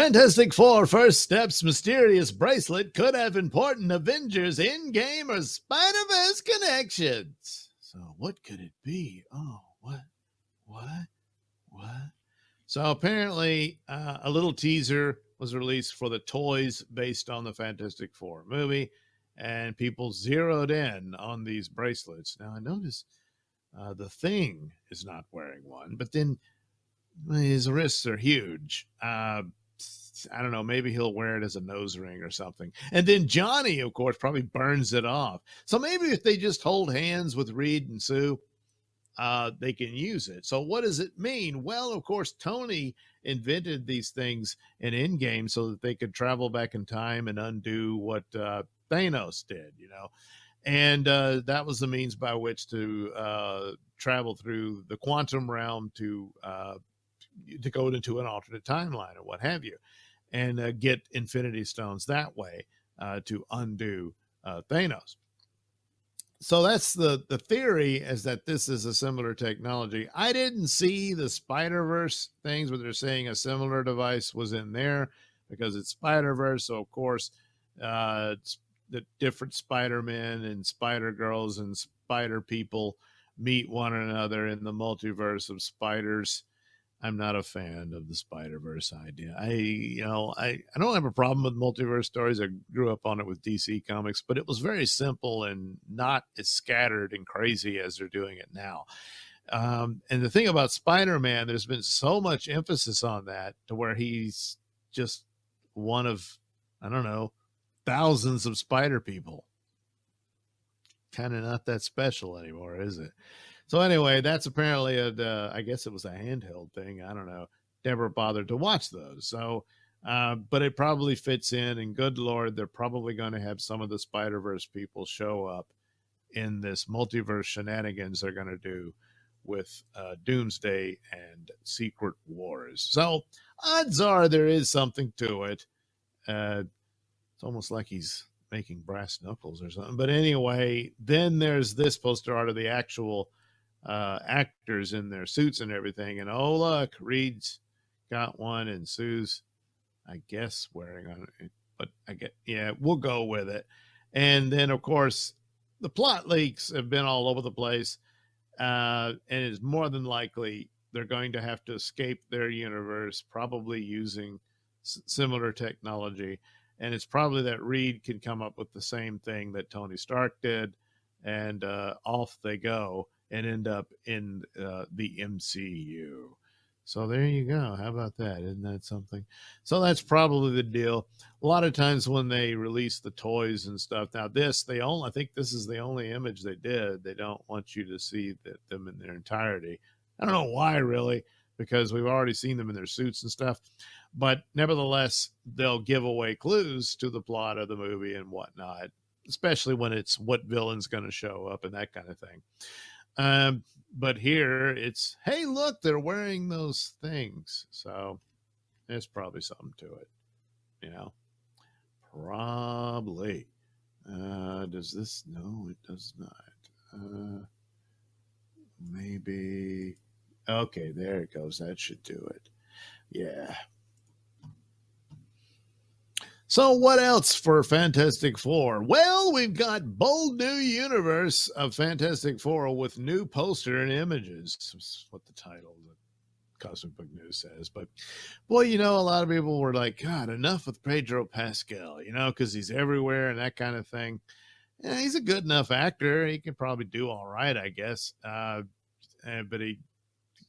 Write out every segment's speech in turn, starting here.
Fantastic Four First Steps mysterious bracelet could have important Avengers in-game or Spider-Verse connections. So what could it be? Oh, what? So apparently a little teaser was released for the toys based on the Fantastic Four movie, and people zeroed in on these bracelets. Now I noticed the Thing is not wearing one, but then his wrists are huge. I don't know, maybe he'll wear it as a nose ring or something. And then Johnny, of course, probably burns it off. So maybe if they just hold hands with Reed and Sue, they can use it. So what does it mean? Well, of course, Tony invented these things in Endgame so that they could travel back in time and undo what Thanos did, And that was the means by which to travel through the quantum realm to go into an alternate timeline or what have you, and get Infinity Stones that way to undo Thanos. So that's the theory, is that this is a similar technology. I didn't see the Spider-Verse things where they're saying a similar device was in there because it's Spider-Verse. So, of course, it's the different Spider-Men and Spider-Girls and Spider-People meet one another in the multiverse of spiders. I'm not a fan of the Spider-Verse idea. I don't have a problem with multiverse stories. I grew up on it with DC Comics, but it was very simple and not as scattered and crazy as they're doing it now. And the thing about Spider-Man, there's been so much emphasis on that to where he's just one of, I don't know, thousands of spider people. Kind of not that special anymore, is it? So anyway, that's apparently I guess it was a handheld thing. I don't know. Never bothered to watch those. So, but it probably fits in. And good Lord, they're probably going to have some of the Spider-Verse people show up in this multiverse shenanigans they're going to do with Doomsday and Secret Wars. So odds are there is something to it. It's almost like he's making brass knuckles or something. But anyway, then there's this poster art of the actual actors in their suits and everything, and oh look, Reed's got one and Sue's, I guess, wearing on it, but we'll go with it. And then of course the plot leaks have been all over the place, and it's more than likely they're going to have to escape their universe, probably using similar technology, and it's probably that Reed can come up with the same thing that Tony Stark did, and off they go and end up in the MCU. So there you go. How about that? Isn't that something? So that's probably the deal. A lot of times when they release the toys and stuff, now I think this is the only image they did. They don't want you to see them in their entirety. I don't know why, really, because we've already seen them in their suits and stuff. But nevertheless, they'll give away clues to the plot of the movie and whatnot, especially when it's what villain's going to show up and that kind of thing. But here it's, hey, look, they're wearing those things. So there's probably something to it, probably. Does this? No, it does not. Maybe. Okay, there it goes. That should do it. Yeah. So what else for Fantastic Four? Well, we've got bold new universe of Fantastic Four with new poster and images. That's what the title of the Cosmic Book News says. But boy, a lot of people were like, God, enough with Pedro Pascal, because he's everywhere and that kind of thing. Yeah, he's a good enough actor. He can probably do all right, I guess. But he,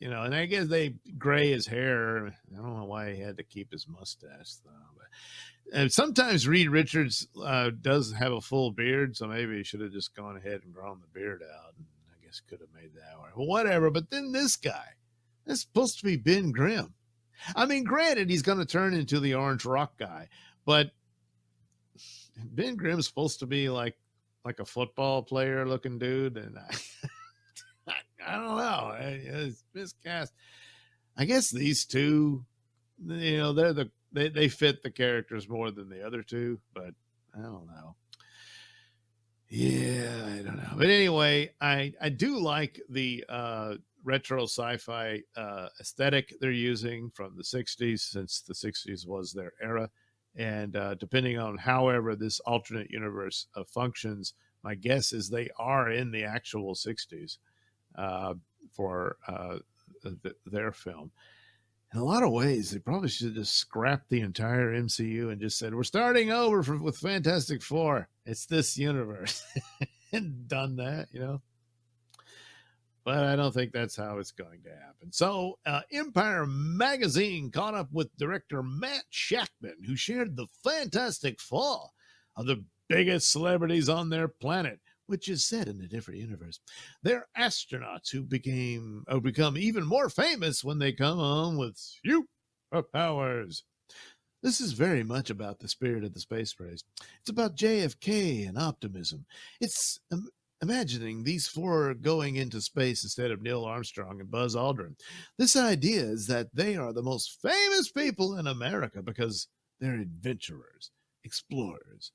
and I guess they gray his hair. I don't know why he had to keep his mustache, though. And sometimes Reed Richards does have a full beard, so maybe he should have just gone ahead and grown the beard out. And I guess could have made that work. Well, whatever. But then this guy, that's supposed to be Ben Grimm. I mean, granted, he's going to turn into the Orange Rock guy, but Ben Grimm's supposed to be like a football player looking dude, and I don't know. It's miscast. I guess these two, they fit the characters more than the other two, but I don't know. Yeah, I don't know. But anyway, I do like the retro sci-fi aesthetic they're using from the 60s, since the 60s was their era. And depending on however this alternate universe functions, my guess is they are in the actual 60s for their film. In a lot of ways, they probably should have just scrapped the entire MCU and just said, we're starting over with Fantastic Four. It's this universe. And done that, you know. But I don't think that's how it's going to happen. So Empire Magazine caught up with director Matt Shackman, who shared the fantastic fall of the biggest celebrities on their planet, which is set in a different universe. They're astronauts who become even more famous when they come home with superpowers. This is very much about the spirit of the space race. It's about JFK and optimism. It's imagining these four going into space instead of Neil Armstrong and Buzz Aldrin. This idea is that they are the most famous people in America because they're adventurers, explorers,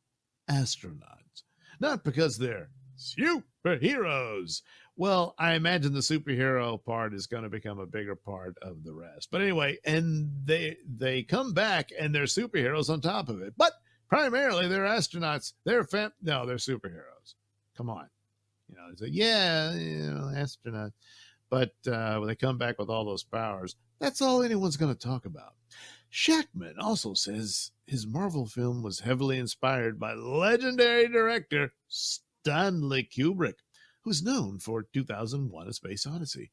astronauts, not because they're superheroes. Well, I imagine the superhero part is going to become a bigger part of the rest. But anyway, and they come back and they're superheroes on top of it. But primarily they're astronauts. They're superheroes. Come on. You know, it's like, yeah, you know, astronaut. But when they come back with all those powers, that's all anyone's going to talk about. Shackman also says his Marvel film was heavily inspired by legendary director Stanley Kubrick, who's known for 2001: A Space Odyssey.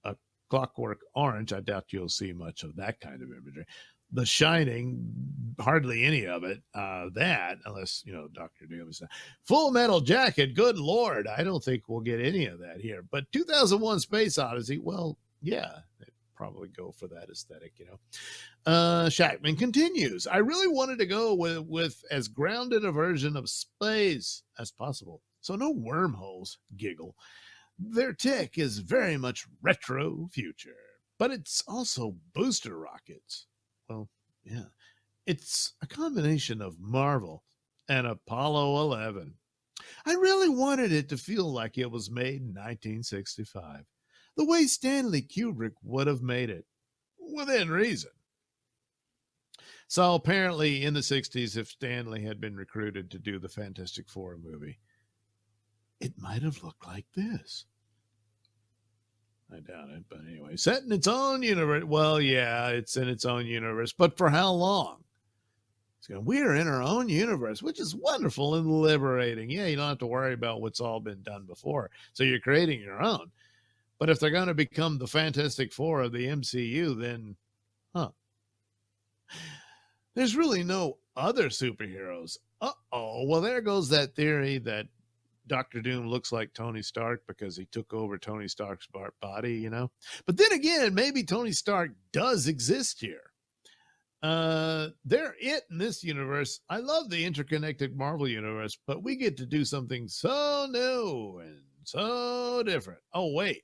A Clockwork Orange, I doubt you'll see much of that kind of imagery. The Shining, hardly any of it. That, unless, you know, Dr. Doom is not. Full Metal Jacket, good Lord, I don't think we'll get any of that here. But 2001: Space Odyssey, well, yeah, they'd probably go for that aesthetic, you know. Shackman continues, I really wanted to go with as grounded a version of space as possible. So no wormholes, giggle. Their tech is very much retro future, but it's also booster rockets. Well, yeah, it's a combination of Marvel and Apollo 11. I really wanted it to feel like it was made in 1965, the way Stanley Kubrick would have made it, within reason. So apparently in the 60s, if Stanley had been recruited to do the Fantastic Four movie, it might have looked like this. I doubt it, but anyway, set in its own universe. Well, yeah, it's in its own universe, but for how long? We're in our own universe, which is wonderful and liberating. Yeah, you don't have to worry about what's all been done before. So you're creating your own. But if they're going to become the Fantastic Four of the MCU, then, there's really no other superheroes. Uh-oh. Well, there goes that theory that Dr. Doom looks like Tony Stark because he took over Tony Stark's body, you know. But then again, maybe Tony Stark does exist here. They're it in this universe. I love the interconnected Marvel universe, but we get to do something so new and so different. Oh, wait.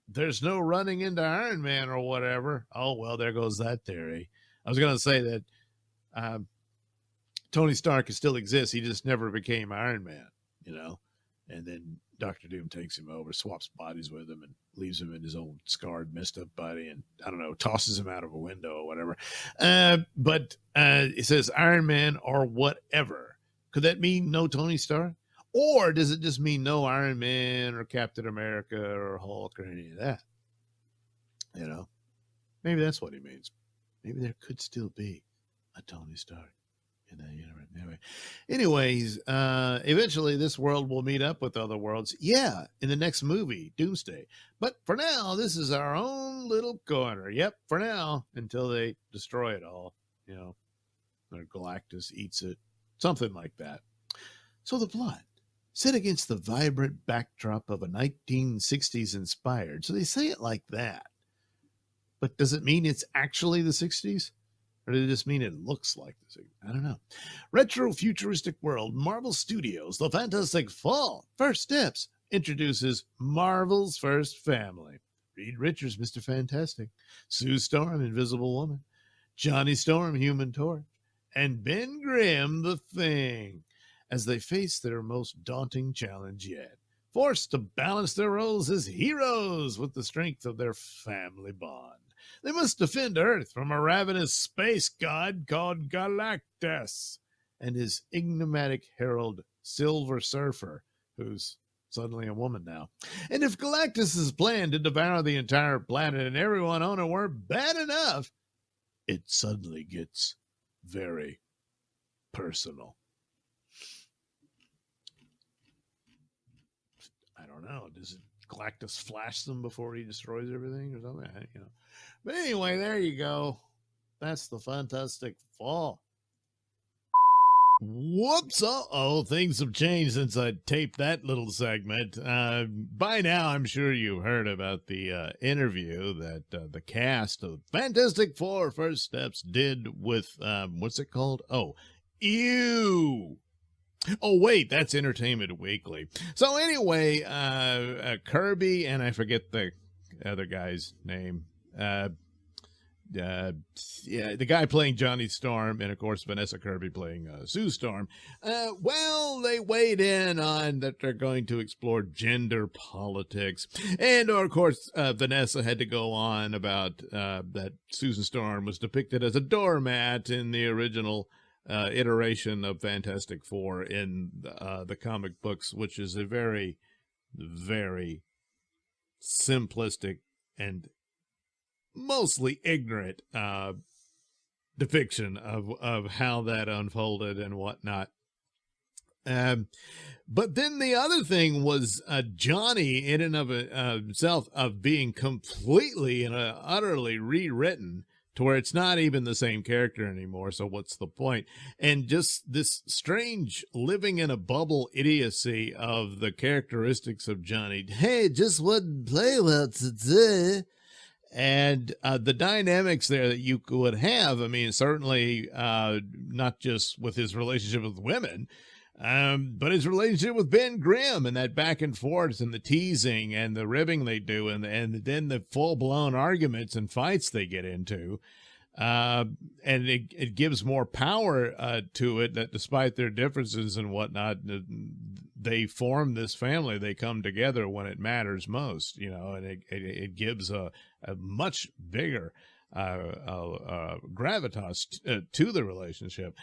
There's no running into Iron Man or whatever. Oh, well, there goes that theory. I was going to say that Tony Stark still exists. He just never became Iron Man, you know. And then Dr. Doom takes him over, swaps bodies with him, and leaves him in his old scarred, messed up body, and I don't know, tosses him out of a window or whatever. But it says Iron Man or whatever. Could that mean no Tony Stark? Or does it just mean no Iron Man or Captain America or Hulk or any of that? You know, maybe that's what he means. Maybe there could still be a Tony Stark in that universe. Anyways, eventually this world will meet up with other worlds. Yeah, in the next movie, Doomsday. But for now, this is our own little corner. Yep, for now, until they destroy it all. You know, or Galactus eats it. Something like that. So the plot, set against the vibrant backdrop of a 1960s inspired. So they say it like that. But does it mean it's actually the 60s? Or does it just mean it looks like the 60s? I don't know. Retro futuristic world, Marvel Studios, The Fantastic Fall, First Steps, introduces Marvel's first family. Reed Richards, Mr. Fantastic, Sue Storm, Invisible Woman, Johnny Storm, Human Torch, and Ben Grimm, the Thing, as they face their most daunting challenge yet. forced to balance their roles as heroes with the strength of their family bond. They must defend Earth from a ravenous space god called Galactus and his enigmatic herald Silver Surfer, who's suddenly a woman now. And if Galactus's plan to devour the entire planet and everyone on it weren't bad enough, it suddenly gets very personal. I don't know. Does Galactus flash them before he destroys everything or something? You know. But anyway, there you go. That's the Fantastic Four. Whoops. Uh-oh, things have changed since I taped that little segment. By now, I'm sure you've heard about the interview that the cast of Fantastic Four First Steps did with, what's it called? Oh, Ew. Oh, wait, that's Entertainment Weekly. So anyway, Kirby, and I forget the other guy's name. Yeah, the guy playing Johnny Storm, and of course Vanessa Kirby playing Sue Storm. Well, they weighed in on that they're going to explore gender politics, and of course Vanessa had to go on about that Susan Storm was depicted as a doormat in the original iteration of Fantastic Four in the comic books, which is a very, very simplistic and mostly ignorant depiction of how that unfolded and whatnot. But then the other thing was Johnny in and of himself of being completely and utterly rewritten to where it's not even the same character anymore. So what's the point? And just this strange living in a bubble idiocy of the characteristics of Johnny. Hey, it just wouldn't play well today. And the dynamics there that you would have, I mean, certainly not just with his relationship with women, but his relationship with Ben Grimm and that back and forth and the teasing and the ribbing they do and then the full-blown arguments and fights they get into. And it gives more power to it that despite their differences and whatnot, they form this family. They come together when it matters most, you know, and it gives a much bigger gravitas to the relationship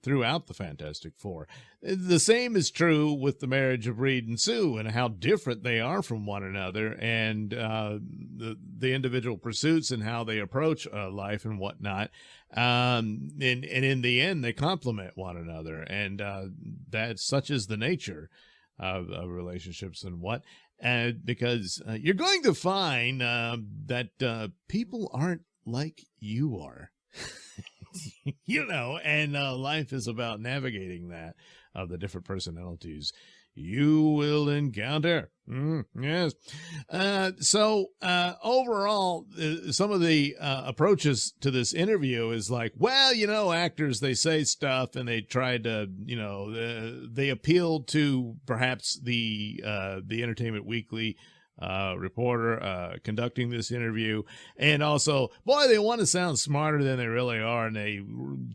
throughout the Fantastic Four. The same is true with the marriage of Reed and Sue and how different they are from one another, and the individual pursuits and how they approach life and whatnot. And in the end, they complement one another, and that such is the nature of relationships and what. Because you're going to find that people aren't like you are. You know, and life is about navigating that, the different personalities you will encounter. Yes. So overall, some of the approaches to this interview is like, well, you know, actors, they say stuff and they try to, you know, they appeal to perhaps the Entertainment Weekly reporter conducting this interview, and also, boy, they want to sound smarter than they really are, and they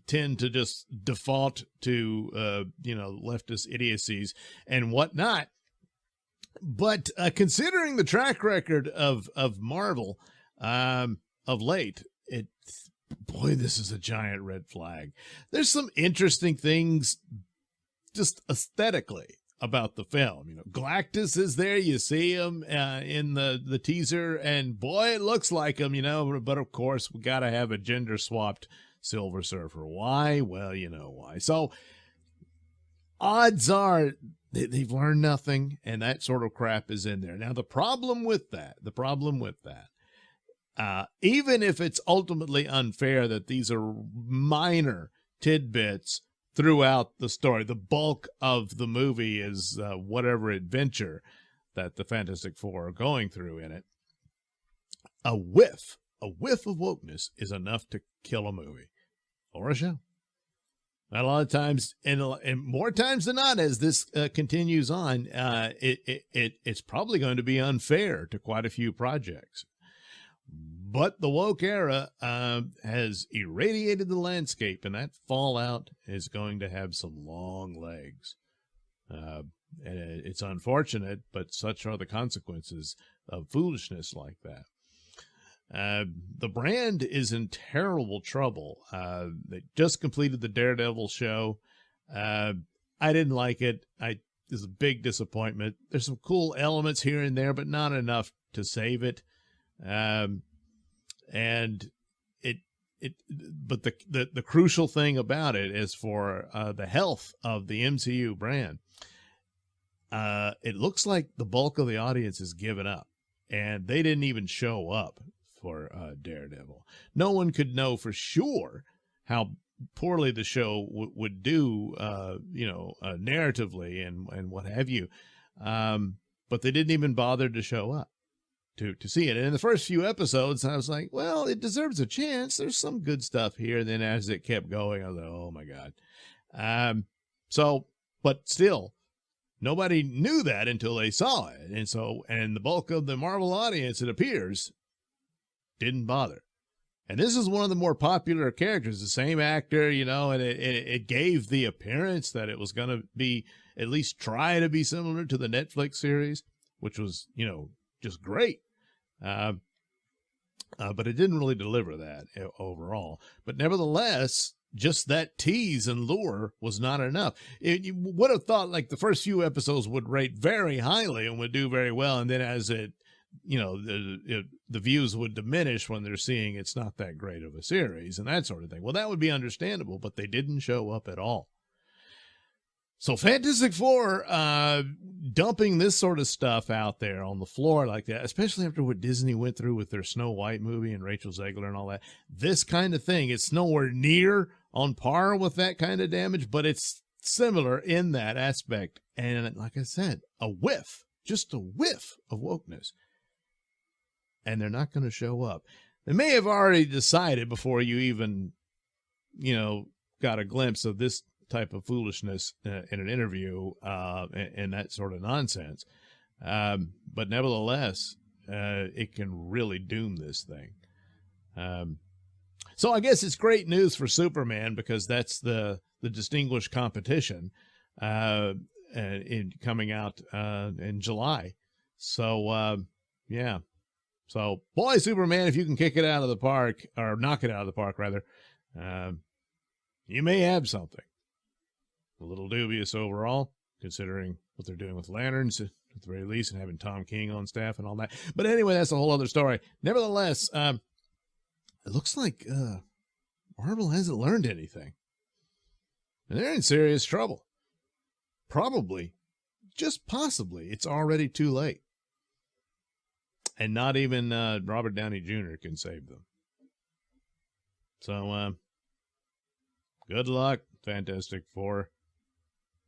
tend to just default to you know, leftist idiocies and whatnot. But considering the track record of Marvel of late, boy, this is a giant red flag. There's some interesting things just aesthetically about the film. You know, Galactus is there. You see him in the teaser, and boy, it looks like him, you know, but of course we got to have a gender swapped Silver Surfer. Why? Well, you know why. So odds are they've learned nothing, and that sort of crap is in there. Now, the problem with that, even if it's ultimately unfair that these are minor tidbits throughout the story, the bulk of the movie is whatever adventure that the Fantastic Four are going through in it. A whiff of wokeness is enough to kill a movie or a show. A lot of times, and more times than not, as this continues on, it's probably going to be unfair to quite a few projects. But the woke era has irradiated the landscape, and that fallout is going to have some long legs. And it's unfortunate, but such are the consequences of foolishness like that. The brand is in terrible trouble. They just completed the Daredevil show. I didn't like it. It's a big disappointment. There's some cool elements here and there, but not enough to save it. And but the crucial thing about it is for the health of the MCU brand. It looks like the bulk of the audience has given up, and they didn't even show up for Daredevil. No one could know for sure how poorly the show would do, narratively and what have you. But they didn't even bother to show up to see it. And in the first few episodes, I was like, well, it deserves a chance. There's some good stuff here. And then as it kept going, I was like, oh my God. But still, nobody knew that until they saw it. And the bulk of the Marvel audience, it appears, didn't bother. And this is one of the more popular characters, the same actor, and it gave the appearance that it was going to be, at least try to be similar to the Netflix series, which was, just great. But it didn't really deliver that overall. But nevertheless, just that tease and lure was not enough. You would have thought like the first few episodes would rate very highly and would do very well. And then as it, the views would diminish when they're seeing it's not that great of a series and that sort of thing. Well, that would be understandable, but they didn't show up at all. So Fantastic Four dumping this sort of stuff out there on the floor like that, especially after what Disney went through with their Snow White movie and Rachel Zegler and all that. This kind of thing, it's nowhere near on par with that kind of damage, but it's similar in that aspect. And like I said, just a whiff of wokeness. And they're not going to show up. They may have already decided before you even, got a glimpse of this type of foolishness in an interview and that sort of nonsense. But nevertheless, it can really doom this thing. So I guess it's great news for Superman because that's the distinguished competition coming out in July. So, yeah. So, boy, Superman, if you can kick it out of the park, or knock it out of the park, rather, you may have something. A little dubious overall, considering what they're doing with Lanterns, at the very least, and having Tom King on staff and all that. But anyway, that's a whole other story. Nevertheless, it looks like Marvel hasn't learned anything. And they're in serious trouble. Probably, just possibly, it's already too late. And not even Robert Downey Jr. can save them. So, good luck, Fantastic Four.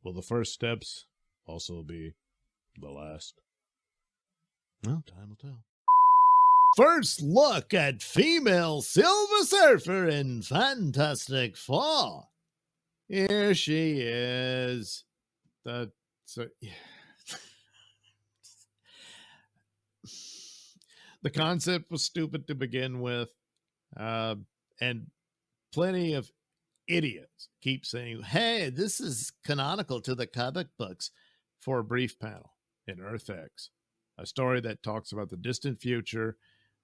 Will the first steps also be the last? Well, time will tell. First look at female Silver Surfer in Fantastic Four. Here she is. The concept was stupid to begin with, and plenty of idiots keep saying, hey, this is canonical to the comic books, for a brief panel in Earth X, a story that talks about the distant future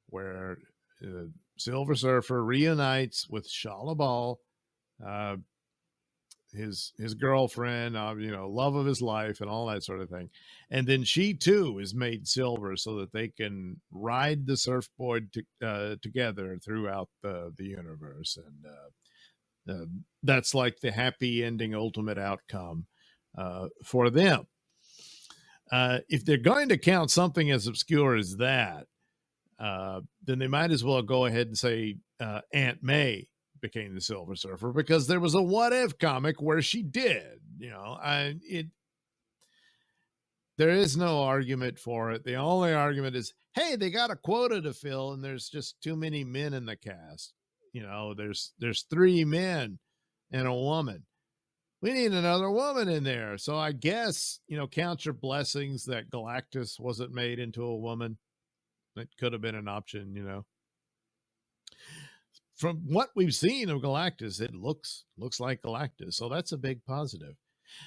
where Silver Surfer reunites with Shala Bal, his girlfriend, love of his life and all that sort of thing. And then she too is made silver so that they can ride the surfboard together throughout the universe. And that's like the happy ending, ultimate outcome for them. If they're going to count something as obscure as that, then they might as well go ahead and say Aunt May became the Silver Surfer, because there was a what if comic where she did. There is no argument for it. The only argument is, hey, they got a quota to fill and there's just too many men in the cast. There's 3 men and a woman. We need another woman in there. So I guess, count your blessings that Galactus wasn't made into a woman. That could have been an option, From what we've seen of Galactus, it looks like Galactus. So that's a big positive.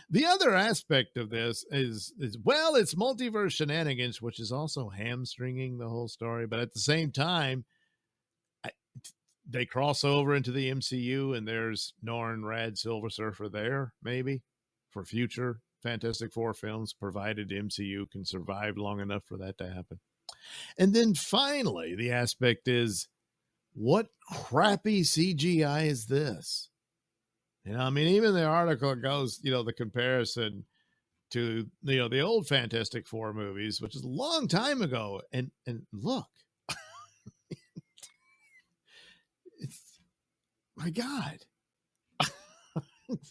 The other aspect of this is well, it's multiverse shenanigans, which is also hamstringing the whole story. But at the same time, I, they cross over into the MCU, and there's Norrin Rad Silver Surfer there, maybe for future Fantastic Four films, provided MCU can survive long enough for that to happen. And then finally, the aspect is, what crappy CGI is this? I mean, even the article goes, the comparison to, the old Fantastic Four movies, which is a long time ago. And look, it's, my God,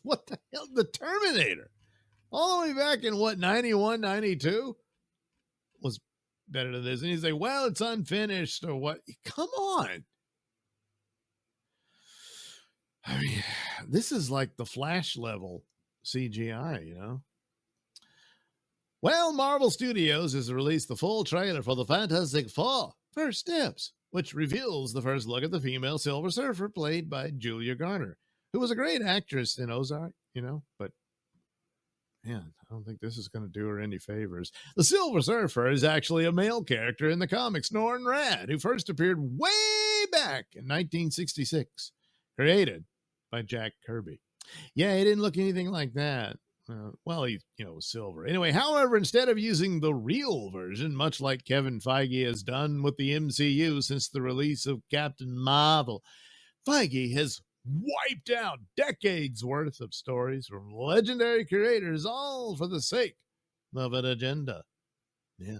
what the hell? The Terminator, all the way back in 91, 92 was better than this. And you say, well, it's unfinished or what? Come on. I mean, this is like the Flash level CGI, Well, Marvel Studios has released the full trailer for the Fantastic Four First Steps, which reveals the first look at the female Silver Surfer played by Julia Garner, who was a great actress in Ozark, but man, I don't think this is going to do her any favors. The Silver Surfer is actually a male character in the comics, Norrin Rad, who first appeared way back in 1966, created by Jack Kirby. Yeah, he didn't look anything like that. Well, he, was silver. Anyway, however, instead of using the real version, much like Kevin Feige has done with the MCU since the release of Captain Marvel, Feige has wiped out decades worth of stories from legendary creators, all for the sake of an agenda. Yeah.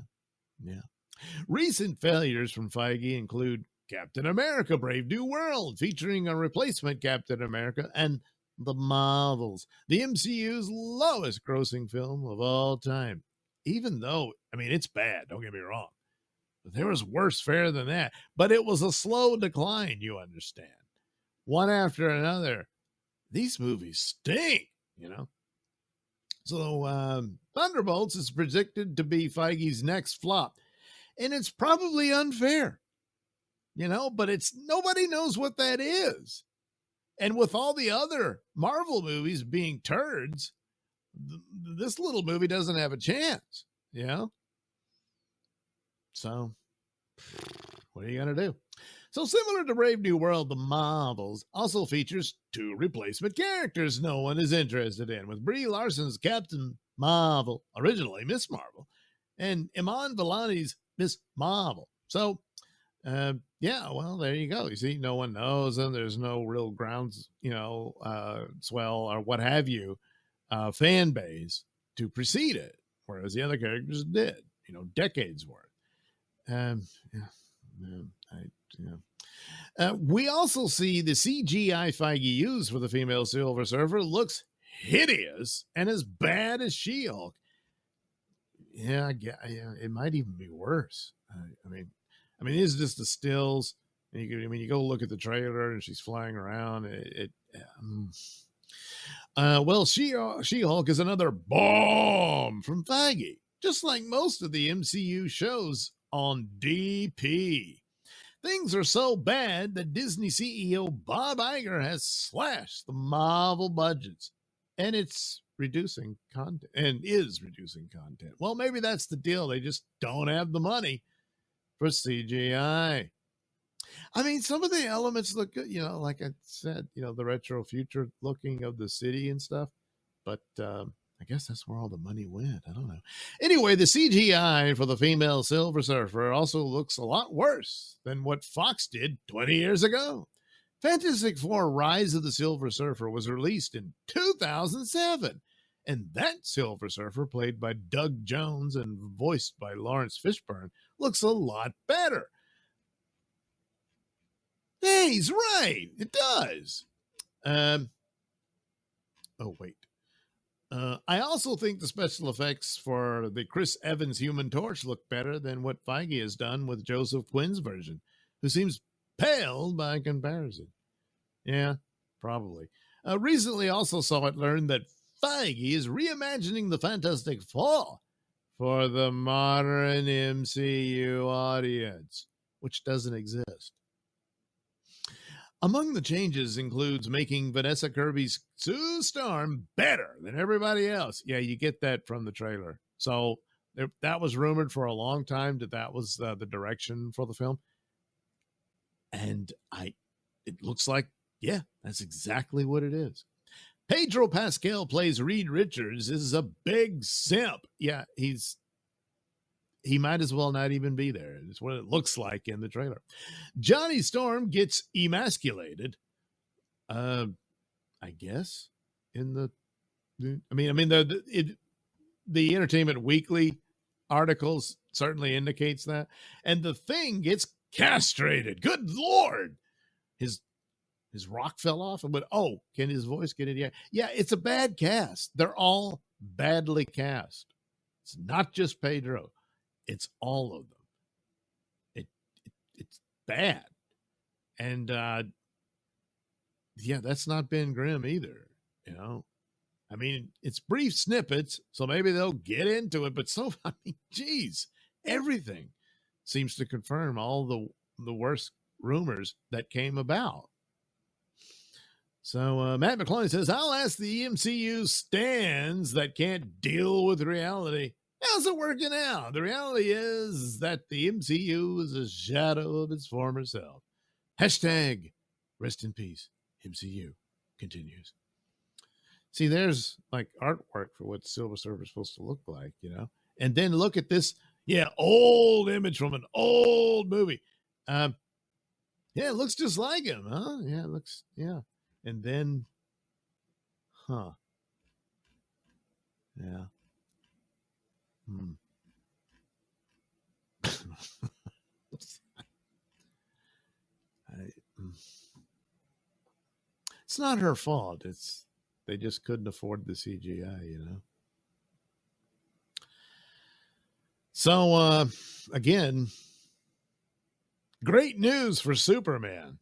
Recent failures from Feige include Captain America Brave New World, featuring a replacement Captain America, and The Marvels, the MCU's lowest grossing film of all time. Even though, it's bad, don't get me wrong. But there was worse fare than that. But it was a slow decline, you understand. One after another. These movies stink, So Thunderbolts is predicted to be Feige's next flop. And it's probably unfair. But nobody knows what that is. And with all the other Marvel movies being turds, this little movie doesn't have a chance, So, what are you going to do? So similar to Brave New World, The Marvels also features two replacement characters no one is interested in, with Brie Larson's Captain Marvel, originally Miss Marvel, and Iman Vellani's Miss Marvel. So, well, there you go. You see, no one knows, and there's no real grounds, swell or what have you, fan base to precede it, whereas the other characters did, decades worth. We also see the CGI Feige used for the female Silver Surfer looks hideous and as bad as She-Hulk. Yeah, it might even be worse. It's just the stills. You go look at the trailer and she's flying around. She-Hulk is another bomb from Feige, just like most of the MCU shows on DP. Things are so bad that Disney CEO Bob Iger has slashed the Marvel budgets, and it's reducing content and is reducing content. Well, maybe that's the deal. They just don't have the money for CGI. Some of the elements look good, like I said, the retro future looking of the city and stuff, but I guess that's where all the money went. I don't know. Anyway, the CGI for the female Silver Surfer also looks a lot worse than what Fox did 20 years ago. Fantastic Four Rise of the Silver Surfer was released in 2007, and that Silver Surfer, played by Doug Jones and voiced by Lawrence Fishburne, looks a lot better. Hey, he's right. It does. Wait. I also think the special effects for the Chris Evans Human Torch look better than what Feige has done with Joseph Quinn's version, who seems pale by comparison. Yeah, probably. Recently also saw it learned that Feige is reimagining the Fantastic Four for the modern MCU audience, which doesn't exist. Among the changes includes making Vanessa Kirby's Sue Storm better than everybody else. Yeah, you get that from the trailer. So that was rumored for a long time that was the direction for the film. And it looks like, yeah, that's exactly what it is. Pedro Pascal plays Reed Richards. This is a big simp. Yeah, he might as well not even be there. It's what it looks like in the trailer. Johnny Storm gets emasculated. I guess in the the Entertainment Weekly articles certainly indicates that. And the Thing gets castrated. Good Lord. His rock fell off and went, oh, can his voice get it? Yeah, it's a bad cast. They're all badly cast. It's not just Pedro. It's all of them. It's bad. And yeah, that's not Ben Grimm either, you know. I mean, it's brief snippets, so maybe they'll get into it, but geez, everything seems to confirm all the worst rumors that came about. So Matt McCloy says, I'll ask the MCU stands that can't deal with reality. How's it working out? The reality is that the MCU is a shadow of its former self. Hashtag rest in peace, MCU continues. See, there's like artwork for what Silver Surfer's supposed to look like, you know? And then look at this, old image from an old movie. Yeah, it looks just like him, huh? Yeah, it looks, yeah. And then, yeah. It's not her fault. They just couldn't afford the CGI, you know. So again, great news for Superman.